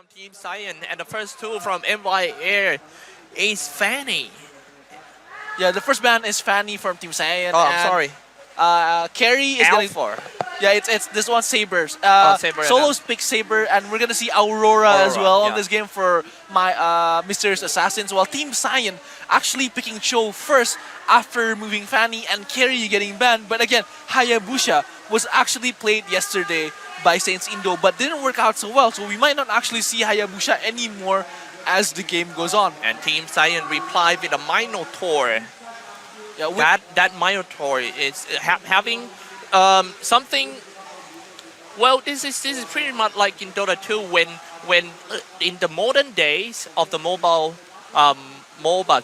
from Team Saiyan, and the first two from MYA is Fanny. Yeah, the first ban is Fanny from Team Saiyan. Oh, I'm sorry. Carry is going Alpha. Yeah, it's this one Sabers. Saber, Solos pick Saber, and we're gonna see Aurora as well on this game for my Mysterious Assassins. While Team Saiyan actually picking Cho first after removing Fanny and Carry getting banned. But again, Hayabusa was actually played yesterday by Saints Indo, but didn't work out so well. So we might not actually see Hayabusa anymore as the game goes on. And Team Saiyan replied with a Minotaur. Yeah, that Minotaur is having something. Well, this is pretty much like in Dota 2 when in the modern days of the MOBA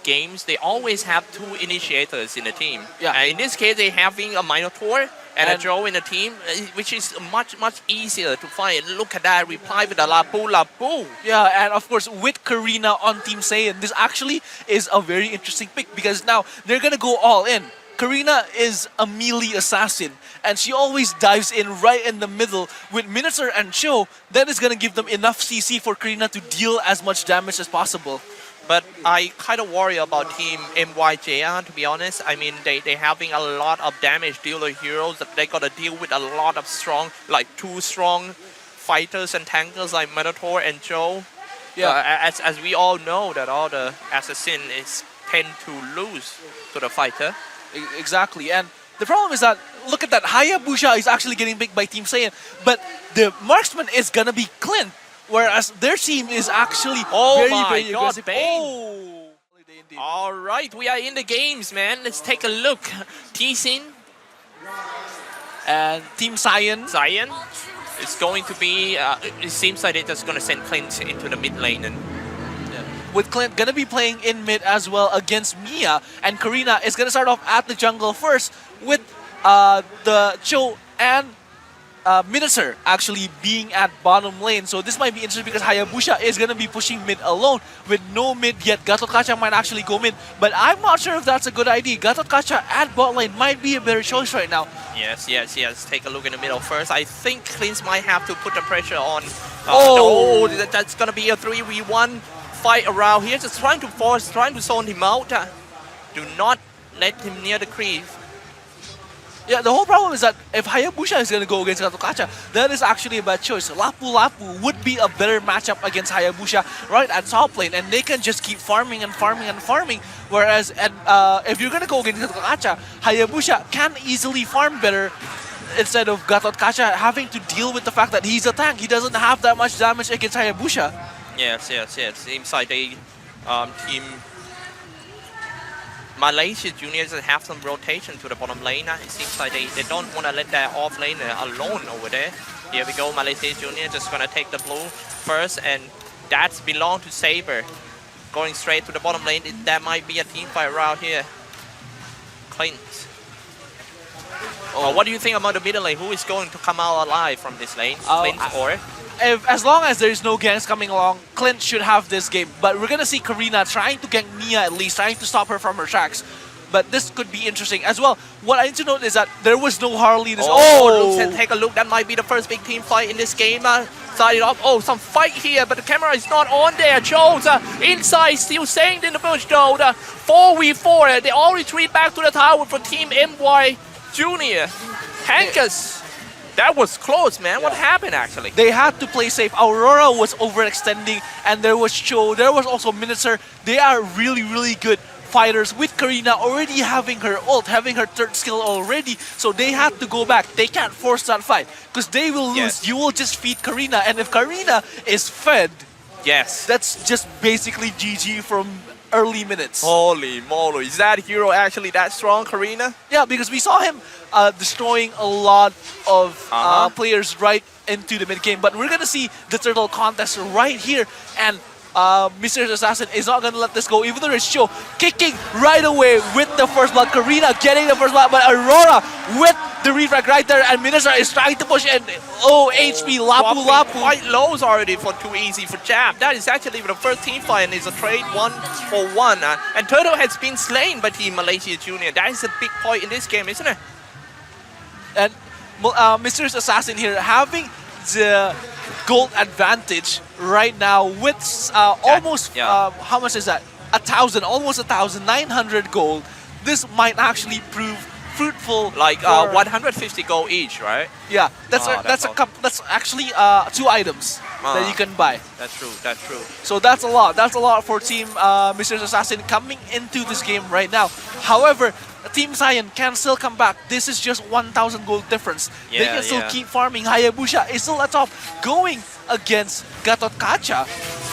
games, they always have two initiators in the team. Yeah. And in this case, they having a Minotaur and a Joe in the team, which is much easier to find. Look at that reply with a Lapu. Yeah, and of course with Karina on Team Saiyan, this actually is a very interesting pick because now they're gonna go all in. Karina is a melee assassin, and she always dives in right in the middle with Minotaur and Cho. That is gonna give them enough CC for Karina to deal as much damage as possible. But I kind of worry about Team MYA Jr, to be honest. I mean, they having a lot of damage dealer heroes that they gotta deal with a lot of strong, like two strong fighters and tankers like Minotaur and Joe. Yeah. As we all know that all the assassin tend to lose to the fighter. Exactly, and the problem is that, look at that, Hayabusa is actually getting picked by Team Saiyan, but the marksman is gonna be Clint, whereas their team is actually very aggressive. Oh! Alright, we are in the games, man. Let's take a look. T-Sin and Team Saiyan. Saiyan is going to be, it seems like they're just gonna send Clint into the mid lane and with Clint gonna be playing in mid as well against Mia, and Karina is gonna start off at the jungle first with the Cho and Minotaur actually being at bottom lane. So this might be interesting because Hayabusa is gonna be pushing mid alone with no mid yet. Gatotkacha might actually go mid, but I'm not sure if that's a good idea. Gatotkacha at bot lane might be a better choice right now. Yes. Take a look in the middle first. I think Clint might have to put the pressure on. That's gonna be a 3v1 fight around here, just trying to zone him out. Do not let him near the creep. Yeah, the whole problem is that if Hayabusa is going to go against Gatotkacha, that is actually a bad choice. Lapu would be a better matchup against Hayabusa right at top lane, and they can just keep farming and farming. Whereas if you're going to go against Gatotkacha, Hayabusa can easily farm better instead of Gatotkacha having to deal with the fact that he's a tank. He doesn't have that much damage against Hayabusa. Yes. Seems like they Team Malaysia Jr just have some rotation to the bottom lane. It seems like they don't want to let that off lane alone over there. Here we go, Malaysia Jr just gonna take the blue first, and that's belong to Saber. Going straight to the bottom lane. That might be a team fight around here. Clint. What do you think about the middle lane? Who is going to come out alive from this lane? Clint or? As long as there's no ganks coming along, Clint should have this game. But we're gonna see Karina trying to gank Mia at least, trying to stop her from her tracks. But this could be interesting as well. What I need to note is that there was no Harley in this. Take a look. That might be the first big team fight in this game. Started off. Some fight here, but the camera is not on there. Jones inside, still staying in the bush though. The 4v4. They all retreat back to the tower for Team MYA Jr. Hankers. That was close, man. What happened, actually? They had to play safe. Aurora was overextending, and there was Cho. There was also Minotaur. They are really good fighters with Karina already having her ult, having her third skill already. So they had to go back. They can't force that fight because they will lose. Yes. You will just feed Karina, and if Karina is fed, that's just basically GG from early minutes. Holy moly. Is that hero actually that strong, Karina? Yeah, because we saw him destroying a lot of players right into the mid game. But we're going to see the turtle contest right here. And Mysterious Assassin is not going to let this go, even though it's Cho kicking right away with the first blood. Karina getting the first blood, but Aurora with the refrag right there, and Minotaur is trying to push, and HP, Lapu. Quite lows already for too easy for Jab. That is actually the first team fight, and it's a trade 1-for-1. And Turtle has been slain by Team Malaysia Jr. That is a big point in this game, isn't it? And Mysterious Assassin here having the gold advantage right now with almost, how much is that? 1,000, almost 1,900 gold. This might actually prove fruitful. Like 150 gold each, right? Yeah, that's that's a couple. That's actually 2 items that you can buy. That's true. That's true. So that's a lot. That's a lot for Team Mr. Assassin coming into this game right now. However, Team Saiyan can still come back. This is just 1,000 gold difference. They can still keep farming. Hayabusa is still atop, going against Gatot Kaca.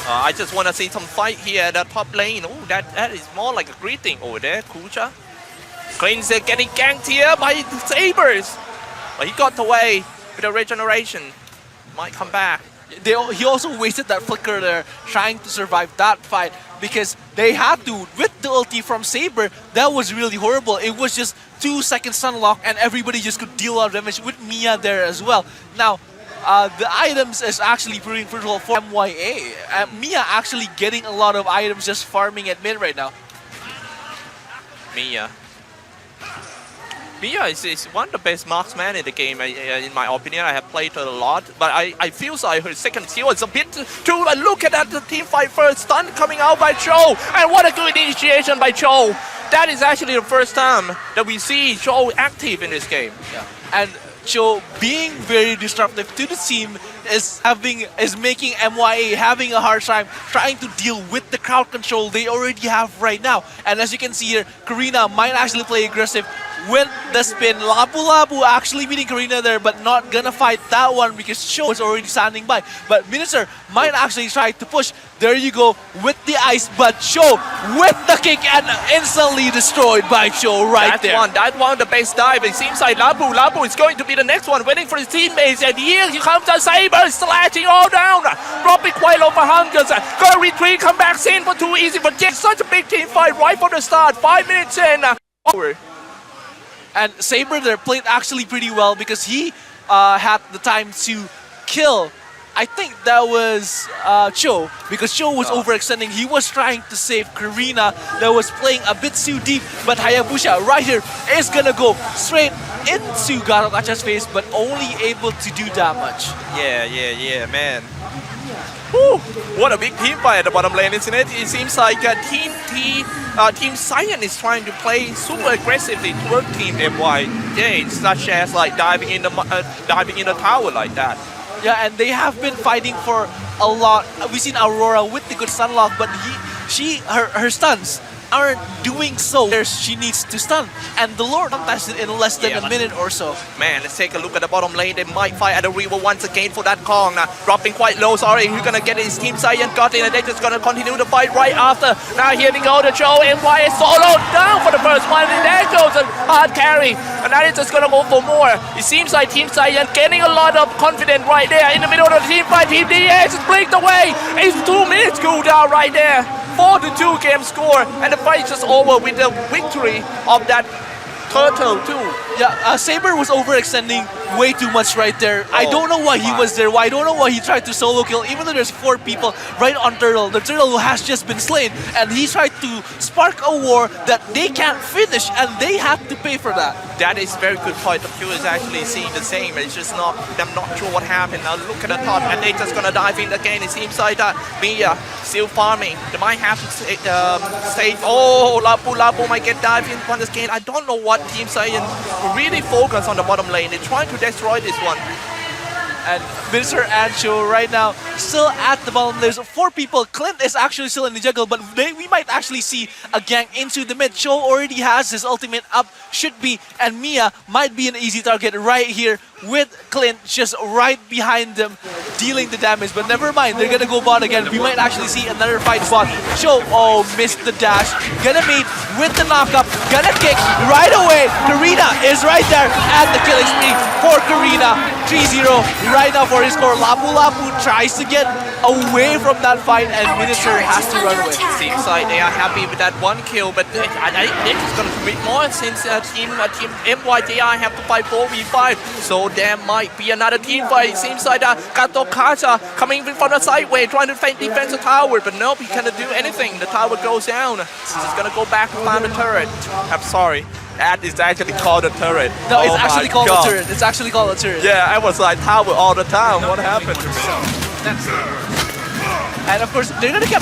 I just want to see some fight here at the top lane. Oh, that is more like a greeting over there, Kucha. Clean's getting ganked here by Sabers. But he got away with the regeneration. Might come back. He also wasted that flicker there trying to survive that fight because they had to, with the ulti from Saber, that was really horrible. It was just 2-second stun lock and everybody just could deal a lot of damage with MYA there as well. Now, the items is actually proving fruitful for MYA. MYA actually getting a lot of items just farming at mid right now. MYA is one of the best marksman in the game, in my opinion. I have played her a lot, but I feel like her second skill is a bit too... Look at that, the team fight first stun coming out by Cho, and what a good initiation by Cho. That is actually the first time that we see Cho active in this game. Yeah. And Cho being very disruptive to the team is making MYA having a hard time trying to deal with the crowd control they already have right now. And as you can see here, Karina might actually play aggressive with the spin. Lapu actually beating Karina there, but not gonna fight that one because Cho was already standing by. But Minister might actually try to push. There you go with the ice, but Cho with the kick and instantly destroyed by Cho right there. That's one of the best dive. It seems like Lapu is going to be the next one, waiting for his teammates. And here comes the Saber, slashing all down, dropping quite low for Hungers. Go retreat, come back, in for too easy, but just such a big team fight right from the start. 5 minutes in. And Saber there played actually pretty well because he had the time to kill, I think that was Cho, because Cho was overextending. He was trying to save Karina that was playing a bit too deep, but Hayabusa right here is gonna go straight into Gatot Kaca's face, but only able to do damage. Yeah, man. Woo! What a big team fight at the bottom lane, isn't it? It seems like Team Saiyan is trying to play super aggressively toward Team MYA, such as like diving in the tower like that. Yeah, and they have been fighting for a lot. We've seen Aurora with the good stun lock, but her stuns aren't doing so where she needs to stun. And the Lord contested in less than a minute or so. Man, let's take a look at the bottom lane. They might fight at the river once again for that Kong. Dropping quite low, sorry. Who's gonna get his Team Saiyan got in, and they're just gonna continue the fight right after. Now here we go, the Cho MYA solo down for the first one, and there goes a hard carry. And now it's just gonna go for more. It seems like Team Saiyan getting a lot of confidence right there in the middle of the team fight. Team DS is blinked away. It's 2 minutes cooldown right there. 4-2 game score, and the fight is just over with the victory of that turtle too. Yeah, Saber was overextending way too much right there. I don't know why he was there. I don't know why he tried to solo kill, even though there's 4 people right on Turtle. The Turtle who has just been slain, and he tried to spark a war that they can't finish, and they have to pay for that. That is very good point. The Q is actually seeing the same. It's just not, I'm not sure what happened. Now look at the top, and they're just gonna dive in again. It seems like MYA still farming. They might have to save. Oh, Lapu might get dived in on this game. I don't know what Team Saiyan really focus on the bottom lane. They're trying to destroy this one. And Minister and Cho right now still at the bottom. There's 4 people. Clint is actually still in the jungle, but we might actually see a gank into the mid. Cho already has his ultimate up, should be, and MYA might be an easy target right here with Clint just right behind them, dealing the damage. But never mind, they're gonna go bot again. We might actually see another fight bot. Cho, missed the dash. Gonna meet with the knockup. Gonna kick right away. Karina is right there at the killing spree for Karina. 3-0 right now for his score. Lapu tries to get away from that fight, and Minister has to run away. Seems like they are happy with that 1 kill, but they're just gonna commit more since Team MYA have to fight 4v5. So there might be another team fight. It seems like Gatot Kaca coming in from the sideway, trying to defend the tower, but nope, he cannot do anything. The tower goes down. He's just gonna go back and find the turret. I'm sorry. That is actually called a turret. No, it's actually called a turret. It's actually called a turret. Yeah, I was like tower all the time. What happened to me? That's and of course, they're gonna get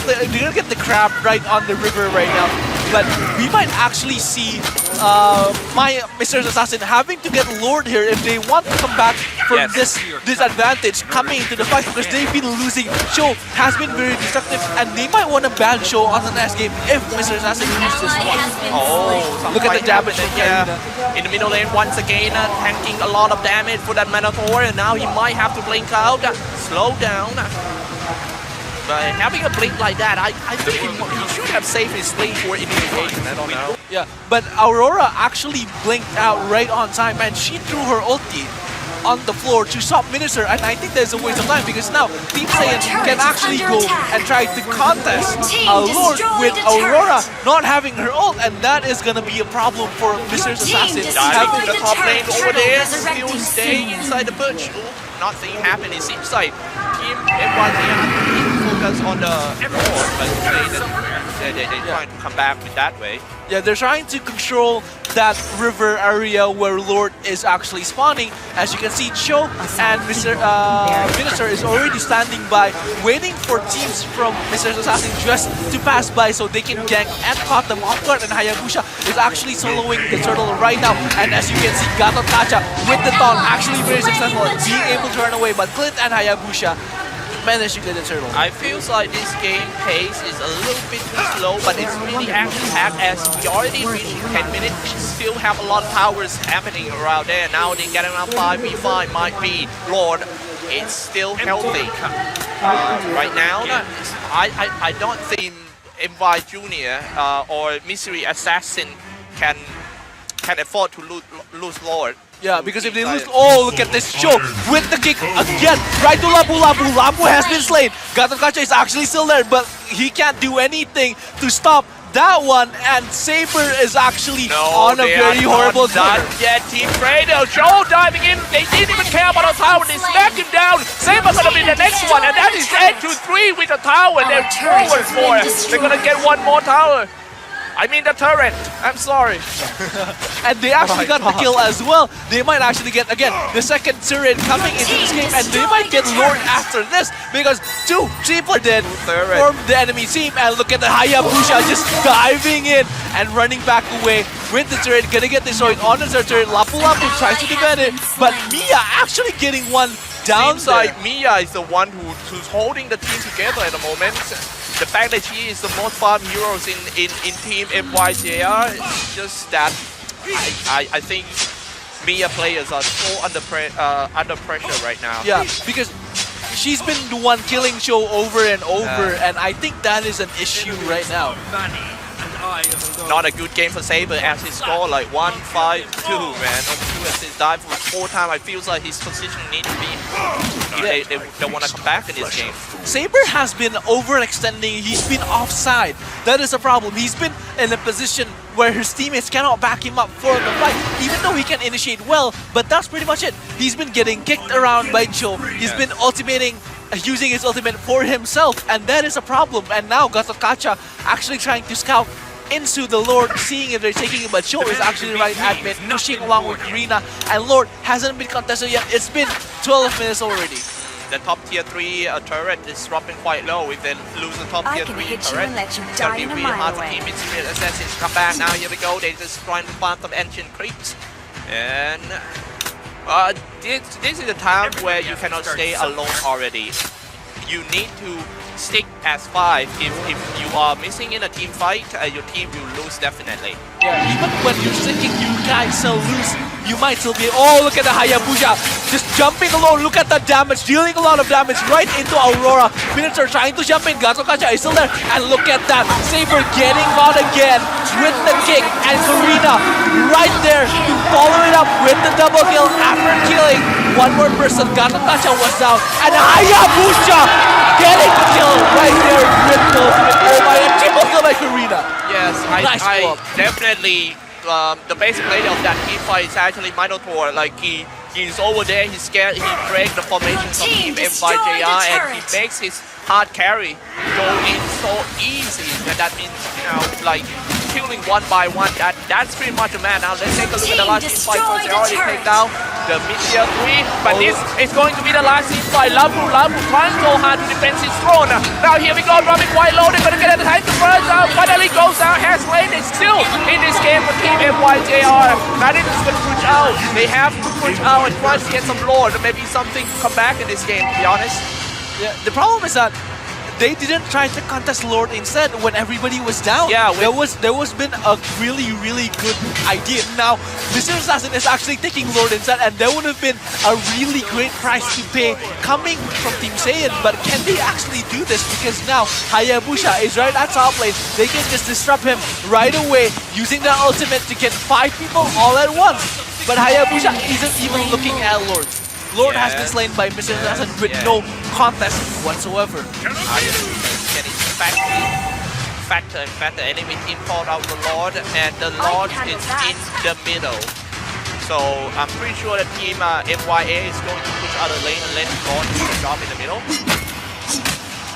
the crab right on the river right now. But we might actually see Mr. Assassin having to get lured here if they want to come back from this disadvantage coming into the fight, because they've been losing. Show has been very destructive, and they might want to ban Show on the next game if Mr. Assassin loses this one. Oh, Look at the damage. In the middle lane once again, tanking a lot of damage for that Minotaur, and now he might have to blink out. Slow down. But having a blink like that, I think he should have saved his blink for initiation. I don't know. Yeah, but Aurora actually blinked out right on time, and she threw her ulti on the floor to stop Minister, and I think there's a waste of time because now Team Saiyan can actually go and try to contest Lord with Aurora not having her ult, and that is gonna be a problem for Mr. Assassin. Diving to the top lane over there, still staying inside the bush. Nothing happened. It seems like Team MYA focus on the Emerald, but they're trying to come back with that way. Yeah, they're trying to control that river area where Lord is actually spawning. As you can see, Cho and Mr. Minister is already standing by, waiting for teams from Mr. Assassin just to pass by so they can gank and caught them off guard. And Hayabusa is actually soloing the turtle right now. And as you can see, Gato Kacha with the taunt actually very successful in being able to run away. But Clint and Hayabusa managed to get the turtle. I feel like this game pace is a little bit too slow, but it's really action-packed as we already reached 10 minutes. We still have a lot of powers happening around there. Now they're getting around 5v5 might be Lord. It's still healthy. Right now, I don't think MYA Jr. Or Mystery Assassin can afford to lose Lord. Yeah, because if they lose, oh, look at this Show with the kick again, right to Lapu. Lapu has been slain. Gato Kacha is actually still there, but he can't do anything to stop that one. And Saber is actually on a very horrible not yet. Team Fredo, Show diving in. They didn't even care about the tower. They smacked him down. Saber's gonna be the next one, and that is 8-3 with the tower. They're forward for it. They're gonna get one more tower. I mean the turret. I'm sorry. And they actually got the kill as well. They might actually get, again, the second turret coming into this game, and they might get lured after this because two triplet did form the enemy team. And look at the Hayabusa just diving in and running back away with the turret. Gonna get destroyed on the turret. Lapu tries to defend it, but Mia actually getting one down. Seems like Mia is the one who's holding the team together at the moment. The fact that she is the most farm heroes in Team MYA Jr, it's just that I think Mia players are so under pressure right now. Yeah, because she's been the one killing Show over and over, and I think that is an issue right now. Not a good game for Saber as he scored like 1-5-2, man. On 2 assists, dive for 4 times. I feel like his position needs to be. They don't want to come back in this game. Saber has been overextending. He's been offside. That is a problem. He's been in a position where his teammates cannot back him up for the fight, even though he can initiate well. But that's pretty much it. He's been getting kicked around by Cho. He's been ultimating, using his ultimate for himself, and that is a problem. And now Gato Kacha actually trying to scout into the Lord, seeing if they're taking it, but Cho is actually right at mid, pushing along with Karina, and Lord hasn't been contested yet. It's been 12 minutes already. The top tier 3 turret is dropping quite low. If they lose the top tier 3 turret, it's gonna be really hard for Team Mystery Assassins to come back. Now here we go, they're just trying to farm some ancient creeps. And this is a time where you cannot stay alone already. You need to stick as 5. If you are missing in a team fight, your team will lose definitely. Yeah, even when you're sticking, you guys still lose. You might still be. Oh, look at the Hayabusa just jumping alone. Look at the damage, dealing a lot of damage right into Aurora. Minister trying to jump in. Gato Kacha is still there, and look at that. Saber getting caught again with the kick, and Karina right there to follow it up with the double kill after killing one more person. Gato Kacha was down, and Hayabusa getting the kill right there with the ultimate. Oh my, a triple kill by Karina. Yes, Nice I definitely the base player of that team fight is actually Minotaur. Like he's over there, he's scared, he breaks the formations of Team MYA Jr, and he makes his hard carry go in so easy. And that means, you know, like killing one by one. That's pretty much a man. Now let's take a look at the last team fight first. They already take down the mid tier 3, but this is going to be the last team fight. Lapu trying so hard to defend his throne. Now here we go, dropping quite low, they're gonna get a tank first. Finally goes down, has lane is still in this game for Team MYJR. Now this is gonna push out. They have to push out and try to get some lord, maybe something come back in this game, to be honest. Yeah, the problem is that they didn't try to contest Lord instead when everybody was down. Yeah, there was been a really good idea. Now, Mr. Assassin is actually taking Lord instead, and there would have been a really great price to pay coming from Team Saiyan. But can they actually do this? Because now Hayabusa is right at top lane. They can just disrupt him right away using their ultimate to get 5 people all at once. But Hayabusa isn't even looking at Lord. Lord has been slain by Mr. Assassin with no contest whatsoever. Getting faster and faster. Enemy team called out the Lord, and the Lord is in the middle. So I'm pretty sure the team MYA is going to push out the lane and let Lord do the job in the middle.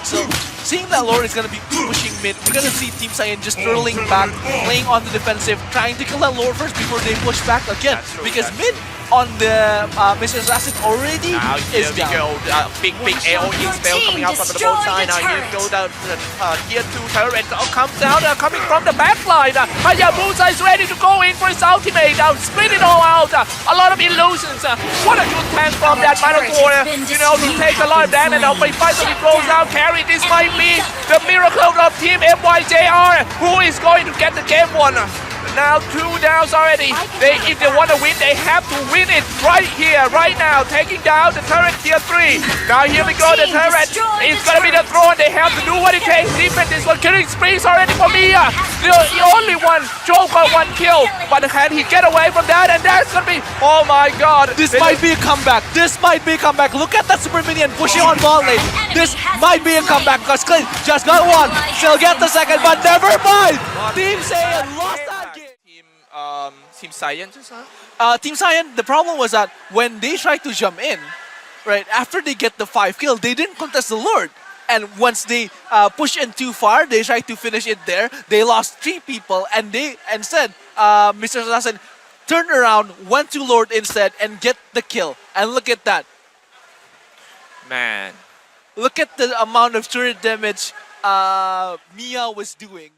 So seeing that Lord is going to be pushing mid, we're going to see Team Saiyan just turtling back, playing on the defensive, trying to kill that Lord first before they push back again. Because mid on the Mr. Assassin already is Here we down. go, big AOE spell coming out from the both side. Now here we go, the tier 2 turret comes out, coming from the backline. Hayabusa is ready to go in for his ultimate. Now split it all out. A lot of illusions. What a good tank from that Minotaur. You know, to take a lot of damage. Now but he finally throws out carry. This might be the miracle of Team MYJR, who is going to get the game one. Now 2 downs already. If they want to win, they have to win it right here, right now. Taking down the turret tier 3. Now here we go, the turret is going to be the throne. They have to do what it takes. Defense this one. Killing sprees already for Mia. The only one. Joe got 1 kill. But can he get away from that? And that's going to be, oh my god. This might be a comeback. This might be a comeback. Look at that super minion pushing on ball lane. This might be a comeback because Clint just got 1. Still get the second, but never mind. Team Saiyan lost that game. Team Saiyan just, Team Saiyan, the problem was that when they tried to jump in, right, after they get the 5 kill, they didn't contest the Lord. And once they push in too far, they tried to finish it there. They lost 3 people, and they instead, Mr. Assassin turned around, went to Lord instead, and get the kill. And look at that. man. Look at the amount of turret damage Mia was doing.